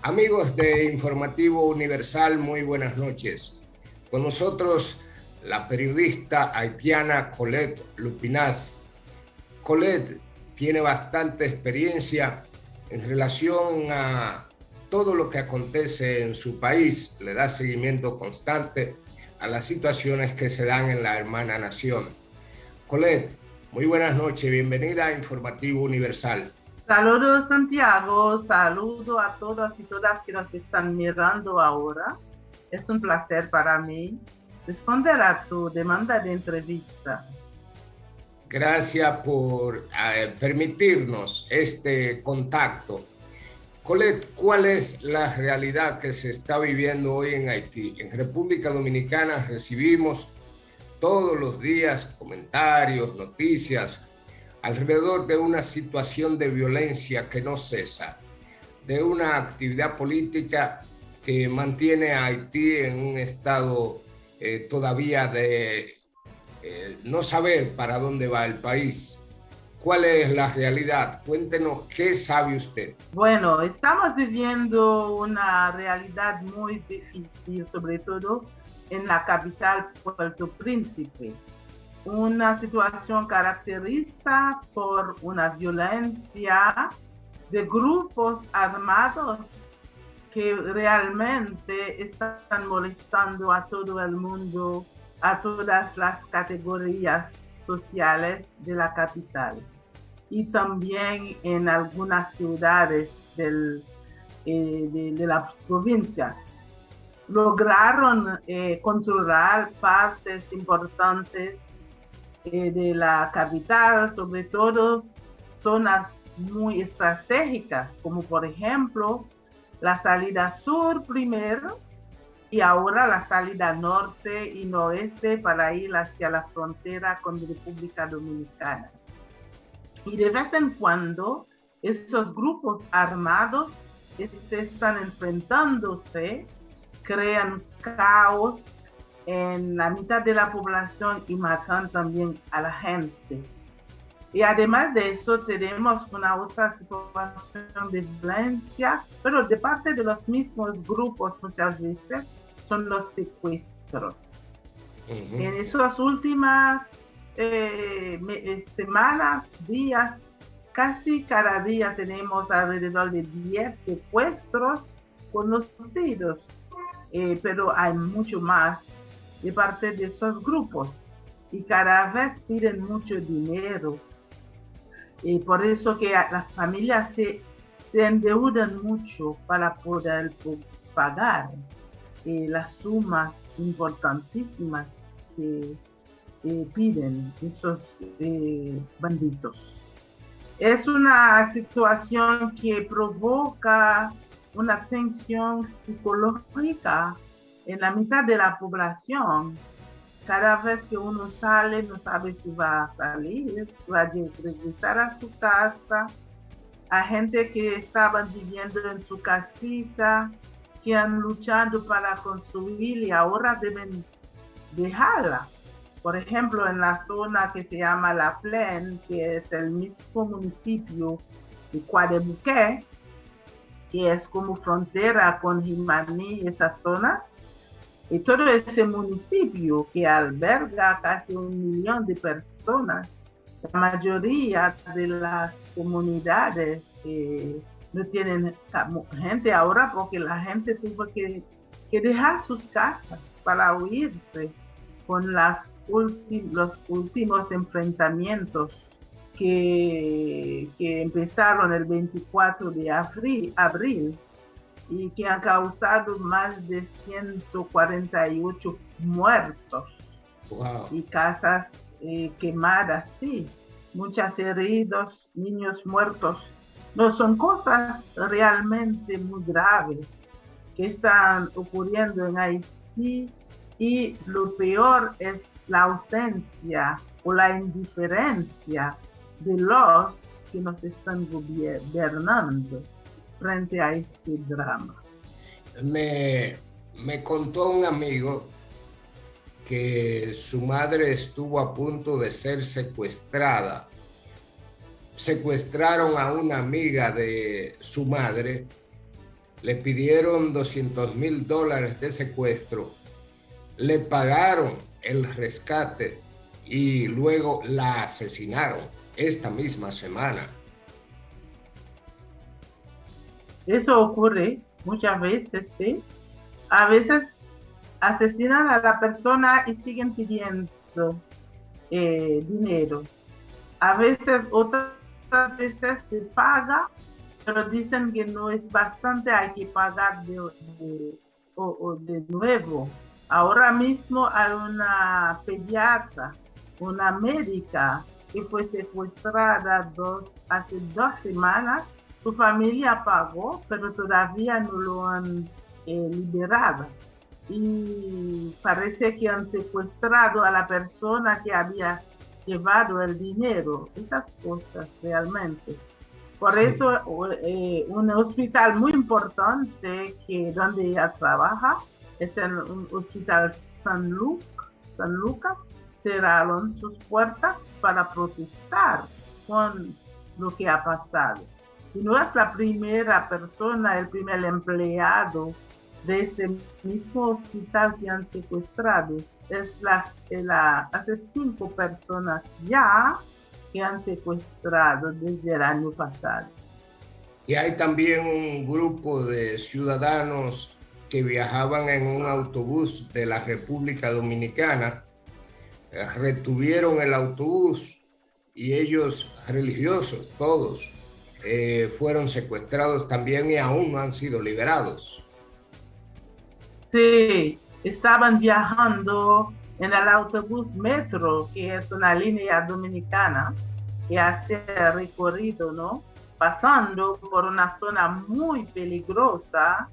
Amigos de Informativo Universal, muy buenas noches. Con nosotros la periodista haitiana Colette Lupinaz. Colette tiene bastante experiencia en relación a todo lo que acontece en su país. Le da seguimiento constante a las situaciones que se dan en la hermana nación. Colette, muy buenas noches, bienvenida a Informativo Universal. Saludos Santiago, saludo a todos y todas que nos están mirando ahora. Es un placer para mí responder a tu demanda de entrevista. Gracias por permitirnos este contacto. Colette, ¿cuál es la realidad que se está viviendo hoy en Haití? En República Dominicana recibimos todos los días comentarios, noticias alrededor de una situación de violencia que no cesa, de una actividad política que mantiene a Haití en un estado todavía de no saber para dónde va el país. ¿Cuál es la realidad? Cuéntenos, ¿qué sabe usted? Bueno, estamos viviendo una realidad muy difícil, sobre todo en la capital Puerto Príncipe. Una situación caracterizada por una violencia de grupos armados que realmente están molestando a todo el mundo, a todas las categorías sociales de la capital y también en algunas ciudades de la provincia. Lograron controlar partes importantes de la capital, sobre todo zonas muy estratégicas, como por ejemplo la salida sur primero y ahora la salida norte y noreste para ir hacia la frontera con República Dominicana. Y de vez en cuando esos grupos armados están enfrentándose, crean caos en la mitad de la población y matan también a la gente. Y además de eso tenemos una otra situación de violencia, pero de parte de los mismos grupos muchas veces son los secuestros. En esas últimas semanas, días, casi cada día tenemos alrededor de 10 secuestros conocidos, pero hay mucho más de parte de esos grupos y cada vez piden mucho dinero. Por eso que las familias se endeudan mucho para poder pagar las sumas importantísimas que piden esos bandidos. Es una situación que provoca una tensión psicológica en la mitad de la población. Cada vez que uno sale, no sabe si va a salir, va a regresar a su casa. Hay gente que estaban viviendo en su casita, que han luchado para construir y ahora deben dejarla. Por ejemplo, en la zona que se llama La Plaine, que es el mismo municipio de Coadebouquet, que es como frontera con Jimaní y esas zonas, y todo ese municipio que alberga casi 1 millón de personas, la mayoría de las comunidades no tienen gente ahora porque la gente tuvo que dejar sus casas para huirse con los últimos enfrentamientos que empezaron el 24 de abril y que han causado más de 148 muertos. Wow. Y casas quemadas, sí, muchos heridos, niños muertos. No son cosas realmente muy graves que están ocurriendo en Haití y lo peor es la ausencia o la indiferencia de los que nos están gobernando frente a ese drama. Me contó un amigo que su madre estuvo a punto de ser secuestrada. Secuestraron a una amiga de su madre le pidieron $200,000 de secuestro, le pagaron el rescate y luego la asesinaron esta misma semana. Eso ocurre muchas veces, ¿sí? A veces asesinan a la persona y siguen pidiendo dinero. A veces, otras veces se paga, pero dicen que no es bastante, hay que pagar de nuevo. Ahora mismo hay una pediatra, una médica que fue secuestrada hace 2 semanas. Su familia pagó, pero todavía no lo han liberado. Y parece que han secuestrado a la persona que había llevado el dinero. Esas cosas realmente. Por Sí. eso, un hospital muy importante que donde ella trabaja es un hospital San Lucas, cerraron sus puertas para protestar con lo que ha pasado. Y no es la primera persona, el primer empleado de este mismo hospital que han secuestrado. Hace 5 personas ya que han secuestrado desde el año pasado. Y hay también un grupo de ciudadanos que viajaban en un autobús de la República Dominicana, retuvieron el autobús y ellos, religiosos todos, fueron secuestrados también y aún no han sido liberados. Sí, estaban viajando en el autobús Metro, que es una línea dominicana que hace el recorrido, ¿no? Pasando por una zona muy peligrosa,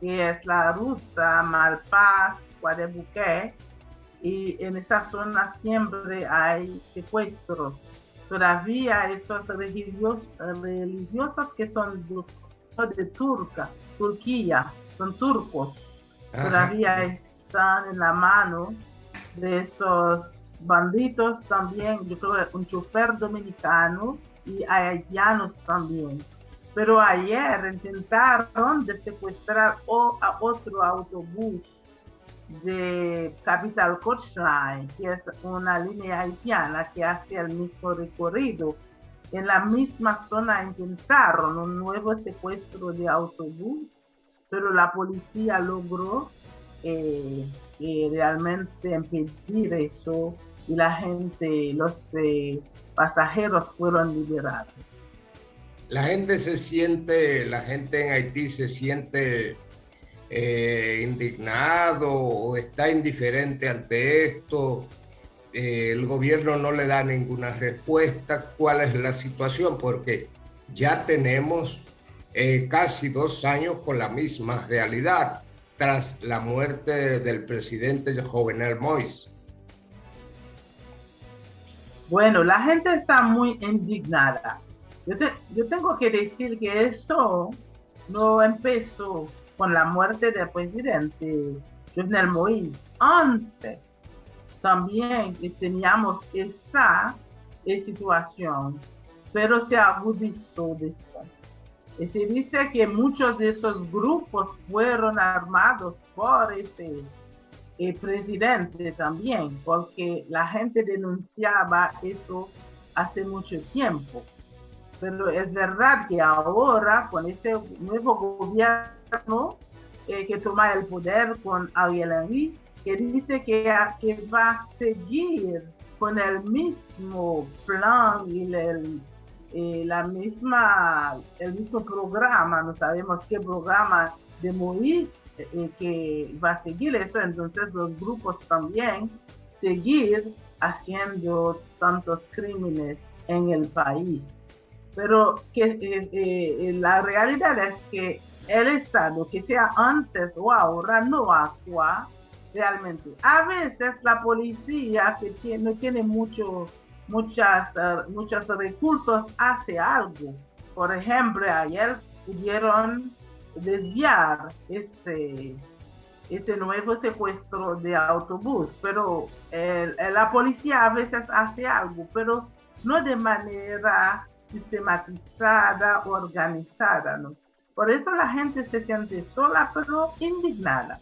que es la ruta Malpaz, Guadebuque, y en esa zona siempre hay secuestros. Todavía esos religiosos que son de Turquía, son turcos, Ajá. todavía están en la mano de estos bandidos también. Yo creo que un chofer dominicano y haitianos también. Pero ayer intentaron de secuestrar a otro autobús de Capital Coastline, que es una línea haitiana que hace el mismo recorrido. En la misma zona intentaron un nuevo secuestro de autobús, pero la policía logró realmente impedir eso y la gente, los pasajeros fueron liberados. La gente en Haití se siente indignado o está indiferente ante esto. El gobierno no le da ninguna respuesta. ¿Cuál es la situación? Porque ya tenemos casi 2 años con la misma realidad tras la muerte del presidente Jovenel Moïse. Bueno, la gente está muy indignada. Yo tengo que decir que esto no empezó con la muerte del presidente Jovenel Moïse. Antes también teníamos esa situación, pero se agudizó después. Y se dice que muchos de esos grupos fueron armados por ese presidente también, porque la gente denunciaba eso hace mucho tiempo. Pero es verdad que ahora, con ese nuevo gobierno que toma el poder con Ariel Henry, que dice que va a seguir con el mismo plan y el mismo programa, no sabemos qué programa de Moïse que va a seguir eso, entonces los grupos también seguir haciendo tantos crímenes en el país. Pero que la realidad es que el Estado, que sea antes o ahora, no actúa realmente. A veces la policía, que no tiene muchos recursos, hace algo. Por ejemplo, ayer pudieron desviar este nuevo secuestro de autobús, pero la policía a veces hace algo, pero no de manera sistematizada, organizada, ¿no? Por eso la gente se siente sola, pero indignada.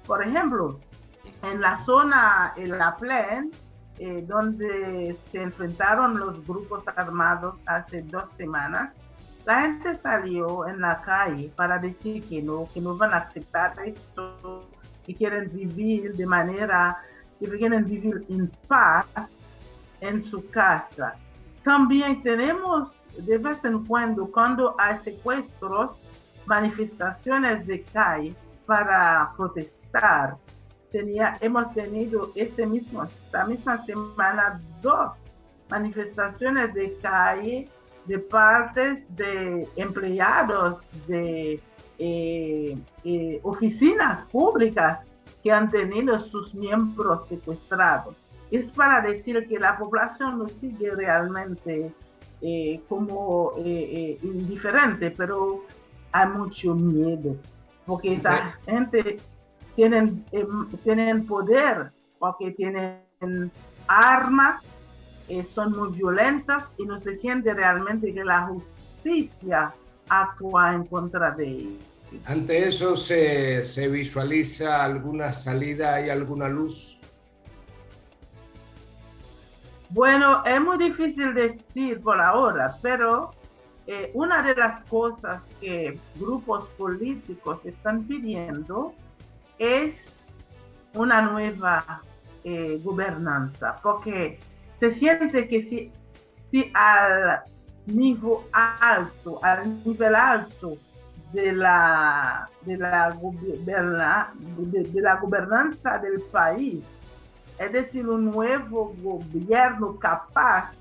Por ejemplo, en la zona, en la Plaine, donde se enfrentaron los grupos armados hace 2 semanas, la gente salió en la calle para decir que no van a aceptar esto, que quieren vivir de manera, que quieren vivir en paz en su casa. También tenemos de vez en cuando hay secuestros, manifestaciones de calle para protestar. Hemos tenido esta misma semana 2 manifestaciones de calle de partes de empleados de oficinas públicas que han tenido sus miembros secuestrados. Es para decir que la población no sigue realmente como indiferente, pero hay mucho miedo, porque esa gente tienen poder, porque tienen armas, son muy violentas y no se siente realmente que la justicia actúa en contra de ellos. ¿Ante eso se visualiza alguna salida y alguna luz? Bueno, es muy difícil decir por ahora, pero una de las cosas que grupos políticos están pidiendo es una nueva gobernanza, porque se siente que si al nivel alto de la gobernanza del país, es decir, un nuevo gobierno capaz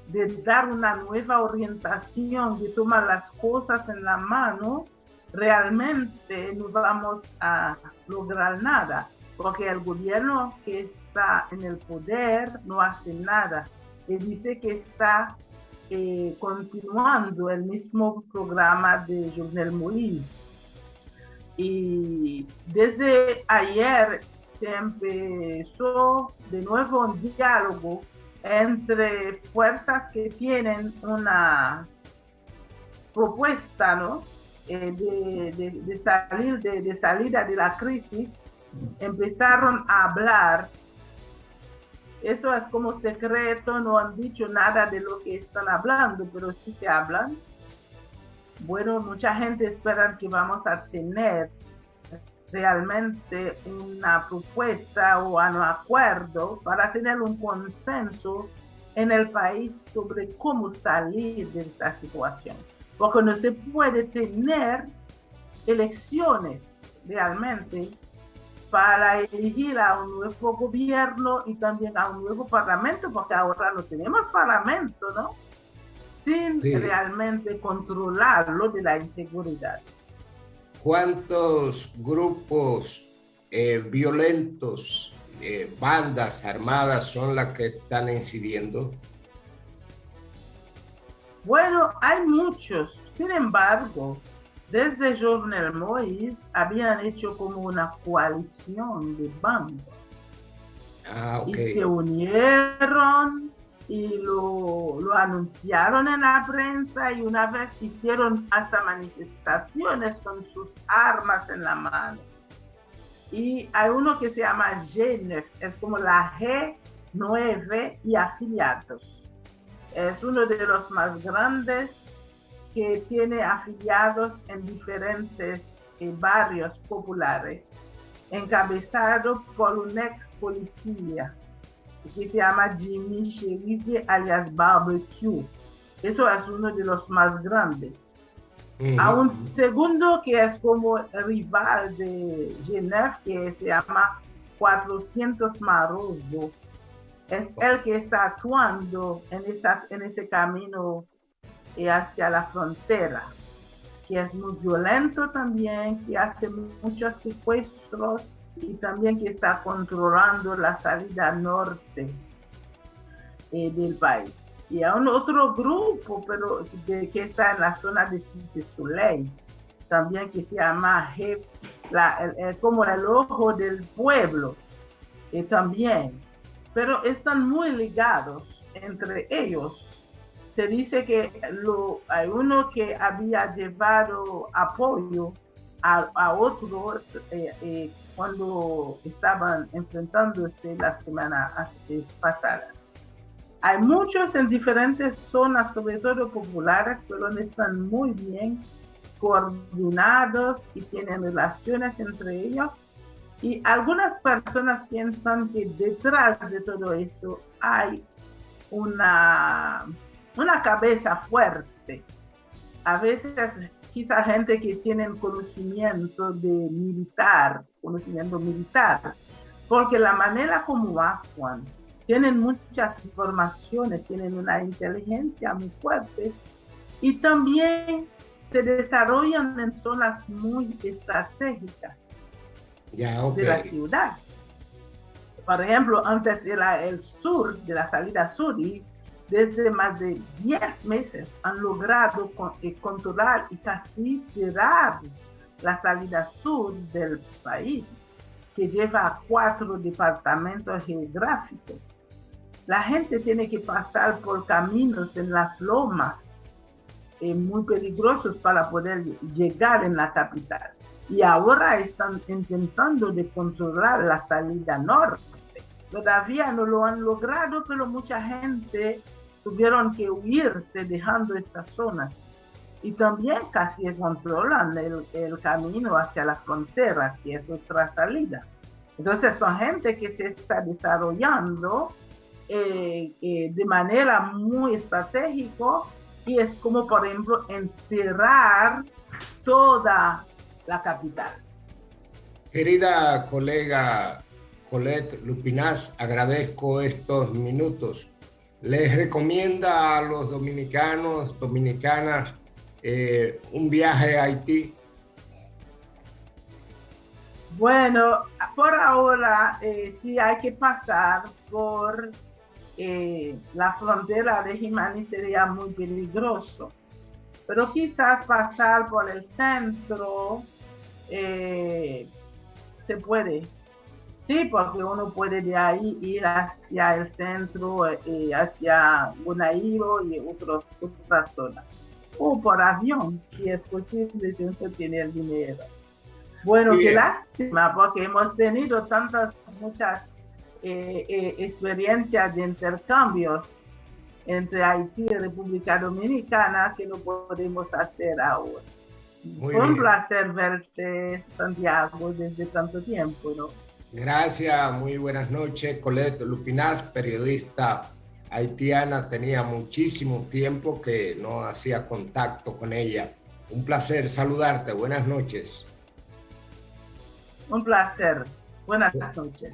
de dar una nueva orientación, de tomar las cosas en la mano, realmente no vamos a lograr nada, porque el gobierno que está en el poder no hace nada. Y dice que está continuando el mismo programa de Jovenel Moïse. Y desde ayer se empezó de nuevo un diálogo entre fuerzas que tienen una propuesta, ¿no? de salida de la crisis. Empezaron a hablar. Eso es como secreto, no han dicho nada de lo que están hablando, pero sí se hablan. Bueno, mucha gente espera que vamos a tener realmente una propuesta o un acuerdo para tener un consenso en el país sobre cómo salir de esta situación. Porque no se puede tener elecciones realmente para elegir a un nuevo gobierno y también a un nuevo parlamento, porque ahora no tenemos parlamento, ¿no? Sin realmente controlarlo de la inseguridad. ¿Cuántos grupos violentos, bandas armadas son las que están incidiendo? Bueno, hay muchos. Sin embargo, desde Jovenel Moïse habían hecho como una coalición de bandas. Okay. Y se unieron y lo anunciaron en la prensa y una vez hicieron hasta manifestaciones con sus armas en la mano. Y hay uno que se llama G9, es como la G9 y afiliados. Es uno de los más grandes que tiene afiliados en diferentes barrios populares, encabezado por un ex policía que se llama Jimmy Sheriff alias Barbecue. Eso es uno de los más grandes. A un segundo que es como rival de Genève, que se llama 400 Maroso. Es el que está actuando en ese camino hacia la frontera, que es muy violento también, que hace muchos secuestros y también que está controlando la salida norte del país. Y hay un otro grupo, pero que está en la zona de Cité Soleil, también que se llama como el ojo del pueblo, también. Pero están muy ligados entre ellos se dice que hay uno que había llevado apoyo a otro cuando estaban enfrentándose la semana pasada. Hay muchos en diferentes zonas, sobre todo populares, pero están muy bien coordinados y tienen relaciones entre ellos. Y algunas personas piensan que detrás de todo eso hay una cabeza fuerte. A veces quizá gente que tiene conocimiento militar, porque la manera como actúan, tienen muchas informaciones, tienen una inteligencia muy fuerte y también se desarrollan en zonas muy estratégicas de la ciudad. Por ejemplo, antes era el sur, de la salida sur, y desde más de 10 meses han logrado controlar y casi cerrar la salida sur del país, que lleva a 4 departamentos geográficos. La gente tiene que pasar por caminos en las lomas muy peligrosos para poder llegar en la capital. Y ahora están intentando de controlar la salida norte. Todavía no lo han logrado, pero mucha gente tuvieron que huirse dejando estas zonas. Y también casi controlan el camino hacia la frontera, que es otra salida. Entonces son gente que se está desarrollando de manera muy estratégica, y es como, por ejemplo, encerrar toda la capital. Querida colega Colette Lupinaz, agradezco estos minutos. ¿Les recomienda a los dominicanos, dominicanas, un viaje a Haití? Bueno, por ahora sí hay que pasar por la frontera de Jimani, sería muy peligroso. Pero quizás pasar por el centro se puede. Sí, porque uno puede de ahí ir hacia el centro, hacia Bonaíro y otras zonas. O por avión, si es posible, si uno tiene el dinero. Bueno, qué lástima, porque hemos tenido muchas experiencias de intercambios entre Haití y República Dominicana que no podemos hacer ahora. Fue un placer verte, Santiago, desde tanto tiempo, ¿no? Gracias, muy buenas noches. Colette Lupinaz, periodista haitiana, tenía muchísimo tiempo que no hacía contacto con ella. Un placer saludarte, buenas noches. Un placer, buenas noches.